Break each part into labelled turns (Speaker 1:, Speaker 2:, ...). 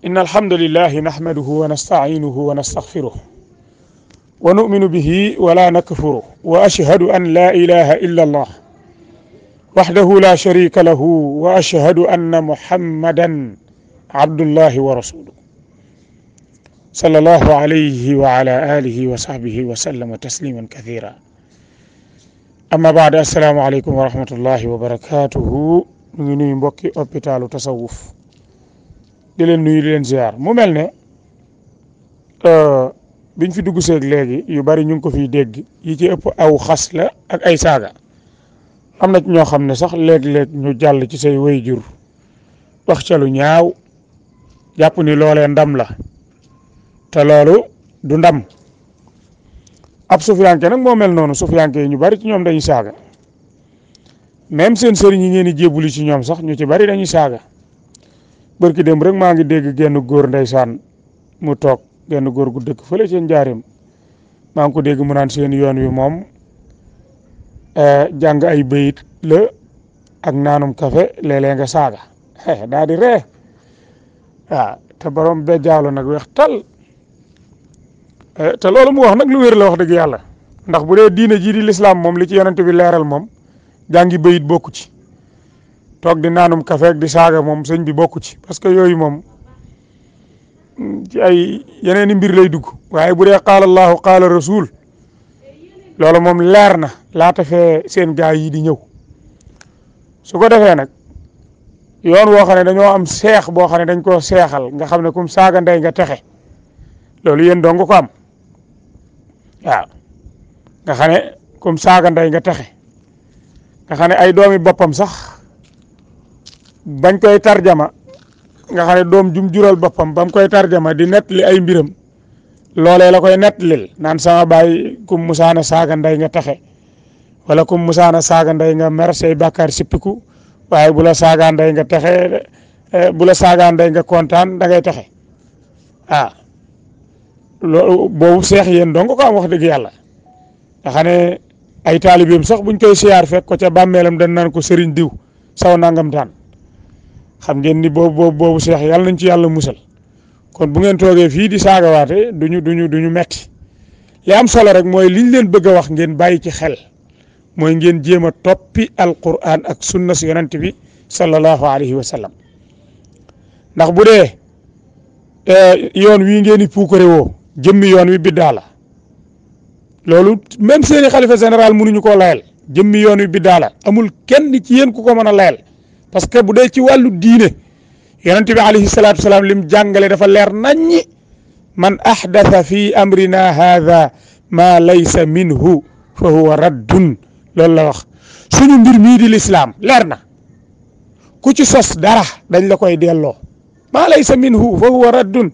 Speaker 1: إن الحمد لله نحمده ونستعينه ونستغفره ونؤمن به ولا نكفره وأشهد أن لا إله إلا الله وحده لا شريك له وأشهد أن محمدا عبد الله ورسوله صلى الله عليه وعلى آله وصحبه وسلم تسليما كثيرا أما بعد السلام عليكم ورحمة الله وبركاته ñu ngi nuyu mbokki hôpitalu tasawuf di leen nuyu di leen ziar mu mel ne biñ fi dugg seeg léegi yu bari ñu ngi ko fiy dégg yi ci ëpp aw xas la ak ay saaga am na ñoo xam ne sax léeg-léeg ñu jàll ci say wayjur wax ca lu ñaaw jàpp ni loolee ndam la te loolu du ndam ab sufiyanke nag moo mel noonu sufiyanke yi ñu bari ci ñoom dañuy saaga même seen sëriñ yi ngeen di jébuli ci ñoom sax ñu ci bari dañuy saaga barki dem rek maa ngi dégg genn góor ndeysaan mu toog genn góor gu dëkk fële seen njaarim maa ngi ko dégg mu naan seen yoon wi moom jàng ay bayit la ak naanum café léeg-léeg nga saaga daa di ree waaw te borom be jaalu nag weex tal te loolu mu wax nag lu wér la wax dëgg yàlla ndax bu dee diine jii di lislaam moom li ci yonent bi leeral moom jàngi bayit bokku ci toog di naanum café ak di saaga moom sëñ bi bokku ci parce que yooyu moom ci ay yeneeni mbir lay dugg waaye bu dee qaala allahu qaala rasul loolu moom leer na laata fee seen gaay yi di ñëw su ko defee nag yoon woo xam ne dañoo am seex boo xam ne dañ koo seexal nga xam ne kum saaga ndey nga texe loolu yéen dong ko am waaw nga xam ne kum saaga ndey nga texe nga xam ne ay doomi boppam sax bañ koy tarjama nga xam ne doom jum jural boppam bam koy tarjama di nettali ay mbiram loolee la koy nettalil naan sama baay kum musaana saaga ndey nga texe wala kum musaana saaga ndey nga mer say bàkkaar sippiku waaye bu la saaga ndey nga texe bu la saaga ndey nga kontaan da ngay texe ah loolu boobu seex yéen dong ko am wax dëgg yàlla nga xam ne ay taalibeem sax buñ koy siyaar fekk ko ca bàmmeelam dañ naan ko sëriñ diw saw nangam taan xam ngeen ni boobu seex yàlla nañ ci yàlla musal kon bu ngeen toogee fii di saagawaate duñu metti li am solo rek mooy liñ leen bëgg a wax ngeen bàyyi ci xel mooy ngeen jéem a toppi alquran ak sunna si yonent bi sallallahu alayhi wa sallam ndax bu dee yoon wii ngeen di puukare woo jëmmi yoon wi biddaa la loolu même seeni xalifa général mënuñu koo layal jëmmi yoon wi biddaa la amul kenn ci yéen ku ko mën a layal parce que bu dee ci wàllu diine yonent bi alayhi salaatu wasalaam lim jàngale dafa leer naññi man ahdatha fi amrina hadha ma laysa minhu fa huwa raddun loolu la wax suñu mbir mii di lislaam leer na ku ci sos dara dañ la koy delloo ma laysa minhu fa huwa raddun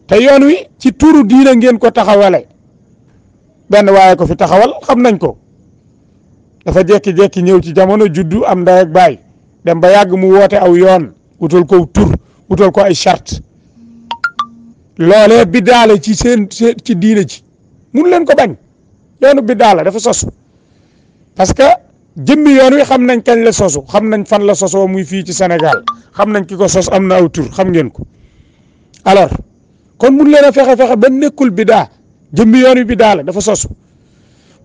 Speaker 1: te yoon wi ci turu diine ngeen ko taxawale benn waaye ko fi taxawal xam nañ ko dafa jekki-jekki ñëw ci jamono juddu am ndey ak baay dem ba yàgg mu woote aw yoon wutal ko tur wutal ko ay charte loolee biddaa la ci seen ci diine ji mun leen ko bañ yoonu biddaa la dafa sosu parce que jëmmi yoon wi xam nañ kañ la sosu xam nañ fan la sosoo muy fii ci Sénégal xam nañ ki ko sos am na aw tur xam ngeen ko alors kon mun leen a fexe ba nekkul biddaa jëmmi yoon wi biddaa la dafa sosu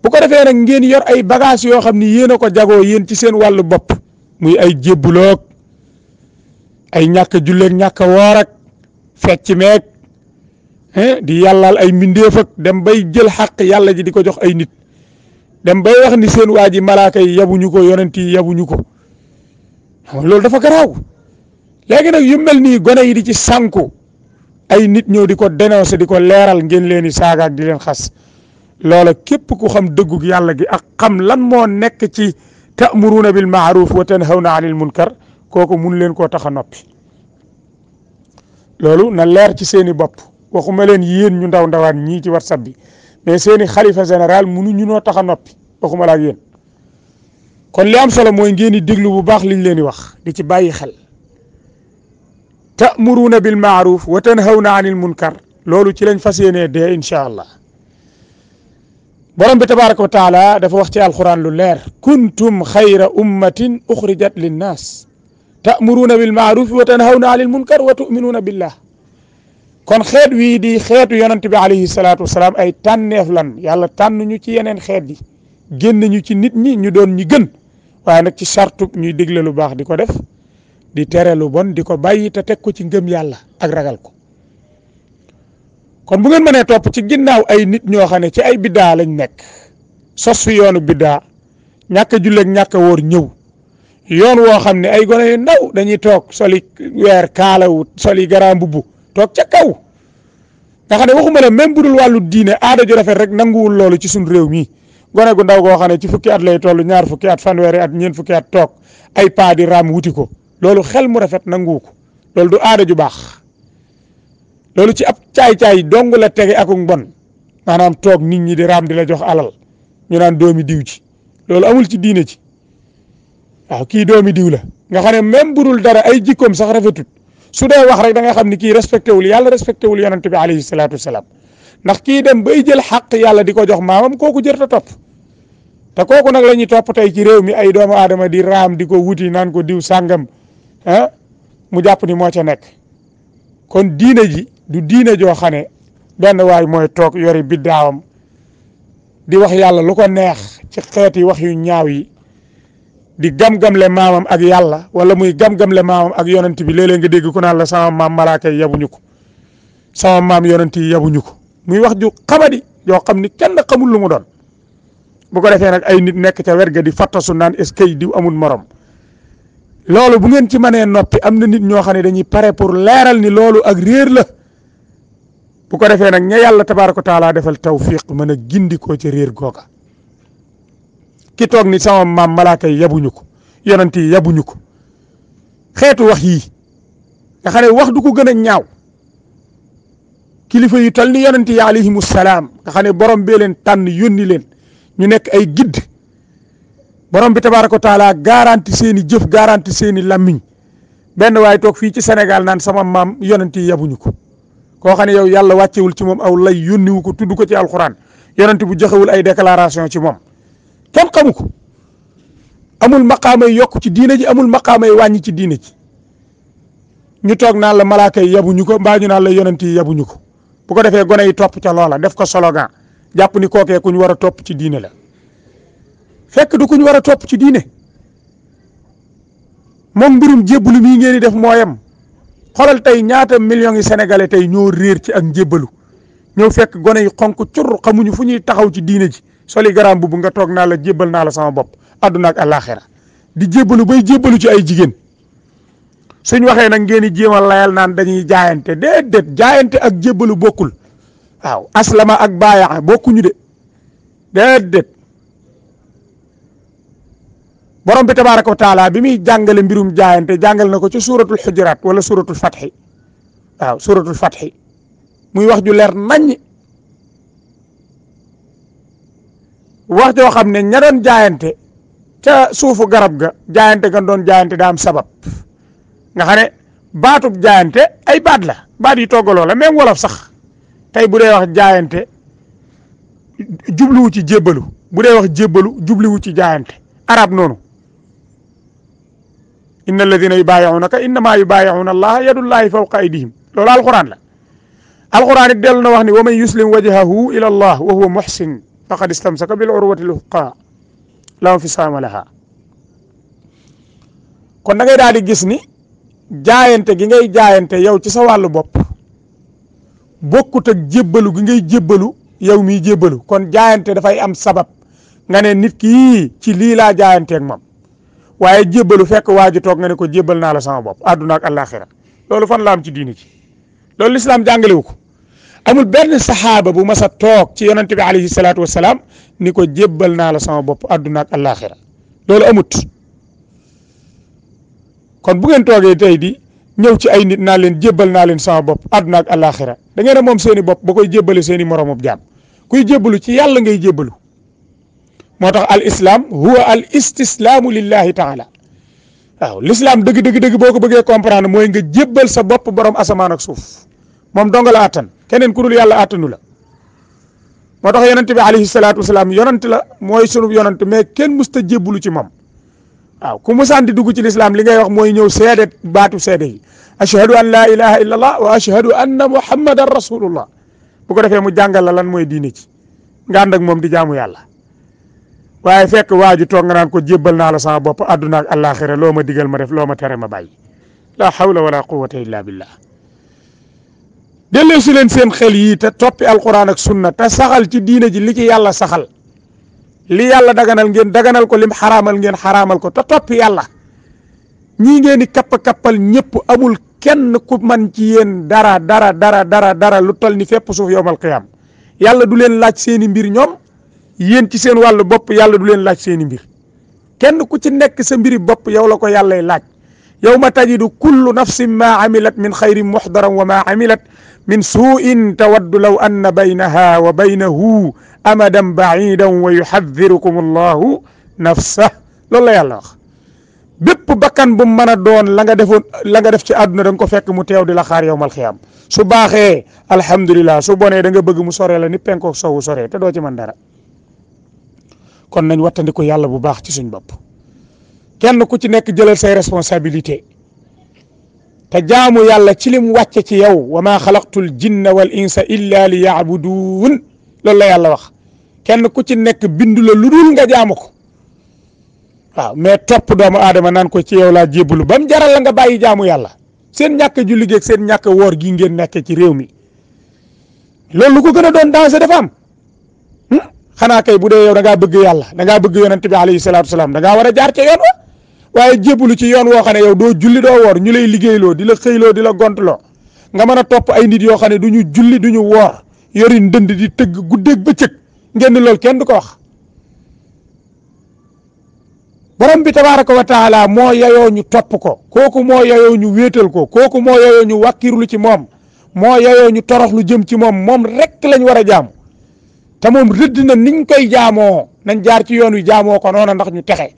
Speaker 1: bu ko defee nag ngeen yor ay bagage yoo xam ni yéen a ko jagoo yéen ci seen wàllu bopp muy ay jébbuloog ay ñàkk a julleeg ñàkk a woor ak fecc meeg di yàllaal ay mbindeef ak dem bay jël xaq yàlla ji di ko jox ay nit dem bay wax ni seen waa ji malaaka yi yabuñu ko yonent yi yabuñu ko loolu dafa garaaw léegi nag yu mel nii gone yi di ci sànku ay nit ñëw di ko dénoncer di ko leeral ngeen leen di saaga ak di leen xas loola képp ku xam dëggug yàlla gi ak xam lan moo nekk ci ta'muruna bil ma'ruf wa tanhawna 'anil munkar kooku mun leen koo tax a noppi loolu na leer ci seeni bopp waxuma leen yéen ñu ndaw ndawaan ñii ci whatsapp bi mais seeni xalifa général mënuñu noo tax a noppi waxuma la ak yéen kon li am solo mooy ngeen di déglu bu baax liñ leen di wax di ci bàyyi xel ta'muruna bil ma'ruf wa tanhawna 'anil munkar loolu ci lañ fas yéenee dee incha allah borom bi tabaraka wa taala dafa wax ci alquran lu leer kuntum xayra ummatin uxrijat linnas ta'muruna bil ma'ruf wa tanhawna 'anil munkar wa tu'minuna billah kon xeet wii di xeetu yonent bi alayhi salaatu wasalaam ay tànneef lan yàlla tànn ñu ci yeneen xeet yi génn ñu ci nit ñi ñu doon ñi gën waaye nag ci sartu ñuy digle lu baax di ko def di tere lu bon di ko bàyyi te teg ko ci ngëm yàlla ak ragal ko. kon bu ngeen mënee topp ci ginnaaw ay nit ñoo xam ne ci ay biddaa lañ nekk sos fi yoonu biddaa ñàkk a julleeg ñàkk a wóor ñëw yoon woo xam ne ay gone yu ndaw dañuy toog soli weer kaalawu soli garaam mbubb toog ca kaw nga xam ne waxuma la même bu dul wàllu diine aada ju rafet rek nanguwul loolu ci suñ réew mi gone gu ndaw goo xam ne ci fukki at lay toll ñaar fukki at fanweeri at ñeent fukki at toog ay paa di raam wuti ko loolu xel mu rafet nanguwu ko loolu du aada ju baax loolu ci ab caay-caay dong la tege ak mbon maanaam toog nit ñi di raam di la jox alal ñu naan doomi diw ci loolu amul ci diine ci waaw kii doomi diw la nga xam ne même bu dul dara ay jikkoom sax rafetut su dee wax rek da nga xam ni kii respecté wul yàlla respecté wul yonent bi alayhi salaatu wasalaam ndax kii dem bay jël xaq yàlla di ko jox maamam kooku jër ta topp te kooku nag la ñuy topp tey ci réew mi ay doomu aadama di raam di ko wuti naan ko diw sàngam ah mu jàpp ni moo ca nekk kon diine ji du diine joo xam ne benn waay mooy toog yori biddaawam di wax yàlla lu ko neex ci xeeti wax yu ñaaw yi di gam-gamle maamam ak yàlla wala muy gam-gamle maamam ak yonent bi léeg-léeg nga dégg ku naan la sama maam malaaka yi yabuñu ko sama maam yonent yi yabuñu ko muy wax ju xamadi yoo xam ni kenn xamul lu mu doon bu ko defee nag ay nit nekk ca werga di fattasu naan est-ce que diw amul morom loolu bu ngeen ci mënee noppi am na nit ñoo xam ne dañuy pare pour leeral ni loolu ak réer la bu ko defee nag ña yàlla tabaaraka wa taala defal tawfiq mën a gindikoo ci réer googa ki toog ni sama maam malaaka yi yabuñu ko yonent yi yabuñu ko xeetu wax yii nga xam ne wax du ko gën a ñaaw kilifa yu tal ni yonent yi alayhimu salaam nga xam ne borom bee leen tànn yónni leen ñu nekk ay gidd borom bi tabaaraka wa taala garanti seen i jëf garanti seen i lammiñ benn waaye toog fii ci Sénégal naan sama maam yonent yi yabuñu ko koo xam ne yow yàlla wàccewul ci moom aw lay yónniwu ko tudd ko ci alxuraan yonent bu joxewul ay déclaration ci moom kenn xamu ko amul maqaamay yokk ci diine ji amul maqaamay wàññi ci diine ji ñu toog naan la malaaka yi yabuñu ko mbaa ñu naan la yonent yi yabuñu ko bu ko defee gone yi topp ca loola def ko slogan jàpp ni kookee ku ñu war a topp ci diine la fekk du ku ñu war a topp ci diine moom mbirum jébbalu mii ngeen di def mooyam xoolal tey ñaata millions yi sénégalais tey ñoo réer ci ak njébbalu ñëw fekk gone yi xonk cur xamuñu fu ñuy taxaw ci diine ji soli garaam bu nga toog naa la jébbal naa la sama bopp àdduna ak àllaaxira di jébbalu bay jébbalu ci ay jigéen suñ waxee nag ngeen di jéem a layal naan dañuy jaayante déedéet jaayante ak jébbalu bokkul waaw aslama ak baayaa bokkuñu de déedéet borom bi tabaaraka wa taala bi muy jàngale mbirum jaayante jàngal na ko ci suuratul xujuraat wala suuratul fatxi waaw suuratul fatxi muy wax ju leer naññ wax joo xam ne ña doon jaayante ca suufu garab ga jaayante gan doon jaayante daa am sabab nga xam ne baatub jaayante ay baat la baat yi toggaloo la même wolof sax tey bu dee wax jaayante jubluwu ci jébbalu bu dee wax jébbalu jubluwu ci jaayante arab noonu inna alladina yubaayi'unaka innama yubaayi'una allaha yadullahi fawqa aydihim loolu alquran la alquran it dellu na wax ni wa man yuslim wajhahu ila allah wa huwa muhsin faqad istamsaka bil urwati lwuthqa la infisaama laha kon da ngay daal di gis ni jaayante gi ngay jaayante yow ci sa wàllu bopp bokkut ak jébbalu gi ngay jébbalu yow miy jébbalu kon jaayante dafay am sabab nga ne nit ki ci lii laa jaayanteeg moom waaye jébbalu fekk waa ji toog nga ne ko jébbal naa la sama bopp àdduna ak àllaaxira loolu fan la am ci diini ci loolu lislaam jàngalewu ko amul benn saxaaba bu mas a toog ci yonante bi alayhi salaatu wasalaam ni ko jébbal naa la sama bopp àdduna ak àllaaxira loolu amut kon bu ngeen toogee tey di ñëw ci ay nit naa leen jébbal naa leen sama bopp àdduna ak àllaaxira da ngeen a moom seen i bopp ba koy jébbale seen i moromub jaam kuy jébbalu ci yàlla ngay jébbalu moo tax al islam huwa al istislaamu lillahi taala waaw l'islam dëgg boo ko bëggee comprendre mooy nga jébbal sa bopp borom asamaan ak suuf moom donga la attan keneen ku dul yàlla attanu la moo tax yonent bi alayhi salaatu wasalaam yonent la mooy sunu yonent mais kenn musta jébbalu ci moom waaw ku musaan di dugg ci lislaam li ngay wax mooy ñëw seede baatu seede yi ashhadu an laa ilaha illa allah wa ashhadu anna muhammadan rasulullah bu ko defee mu jàngal la lan mooy diine ci nga ànd ak moom di jaamu yàlla waaye fekk waaju toog nga naan ko jébbal naa la sama bopp àdduna ak àllaaxira loo ma digal ma def loo ma tere ma bàyyi la hawla wala quwwata illa billah delloo si leen seen xel yi te toppi alquran ak sunna te saxal ci diine ji li ci yàlla saxal li yàlla daganal ngeen daganal ko lim xaraamal ngeen xaraamal ko te toppi yàlla ñii ngeen di kappal ñëpp amul kenn ku man ci yéen dara lu tol ni fépp suuf yowmal qiyaam yàlla du leen laaj seeni mbir ñoom yéen ci seen wàllu bopp yàlla du leen laaj seeni mbir kenn ku ci nekk sa mbiri bopp yow la ko yàllay laaj yawma tajidu kullu nafsin ma amilat min xayrin muxdaran wa ma amilat min suu'in tawaddu law anna baynaha wa baynahu amadan baidan wa yuxadirukum allahu nafsah loolu la yàlla wax bépp bakkan bu mën a doon la nga def ci àdduna da nga ko fekk mu teew di la xaar yowmal xiyaam su baaxee alhamdulillah su bonee da nga bëgg mu soree la ni penkook sowu soree te doo ci mën dara kon nañ wattandiku yàlla bu baax ci suñ bopp kenn ku ci nekk jëlal say responsabilité te jaamu yàlla ci lim wàcce ci yow wa ma xalaqtul jinna wal insa illa li yaabuduun loolu la yàlla wax kenn ku ci nekk bindu la lu dul nga jaamu ko waaw mais topp doomu aadama naan ko ci yow laa jébbalu ba mu jaral la nga bàyyi jaamu yàlla seen ñàkk julli gi ak seen ñàkk woor gi ngeen nekkee ci réew mi loolu lu ko gën a doon danger dafa am xanaa kay bu dee yow da ngaa bëgg yàlla da ngaa bëgg yonent bi alayhi salaatu wasalaam da ngaa war a jaar ca yoon wa waaye jébbalu ci yoon woo xam ne yow doo julli doo woor ñu lay liggéeyloo di la xëyloo di la gontloo nga mën a topp ay nit yoo xam ne du ñu julli du ñu woor yori ndënd di tëgg guddeeg bëccëg ngeen loolu kenn du ko wax borom bi tabaaraka wa taala moo yayoo ñu topp ko kooku moo yayoo ñu wéetal ko kooku moo yayoo ñu wàkkirlu ci moom moo yayoo ñu torox lu jëm ci moom rek lañ war a jaamu te moom rëdd na niñ koy jaamoo nañ jaar ci yoon wi jaamoo ko noona ndax ñu texe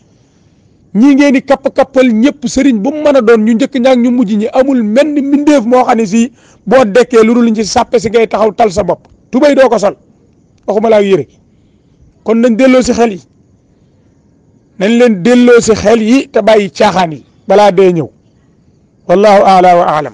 Speaker 1: ñii ngeen di kappal ñëpp sëriñ bu mu mën a doon ñu njëkk ñaak ñu mujj ñi amul menn mbindeef moo xam ne si boo dekkee lu dul ci sàppe si ngay taxaw tal sa bopp tubay doo ko sol waxuma laa yére kon nañ delloo si xel yi nañ leen delloo si xel yi te bàyyi caaxaan yi balaa dee ñëw wallahu a'la wa a'lam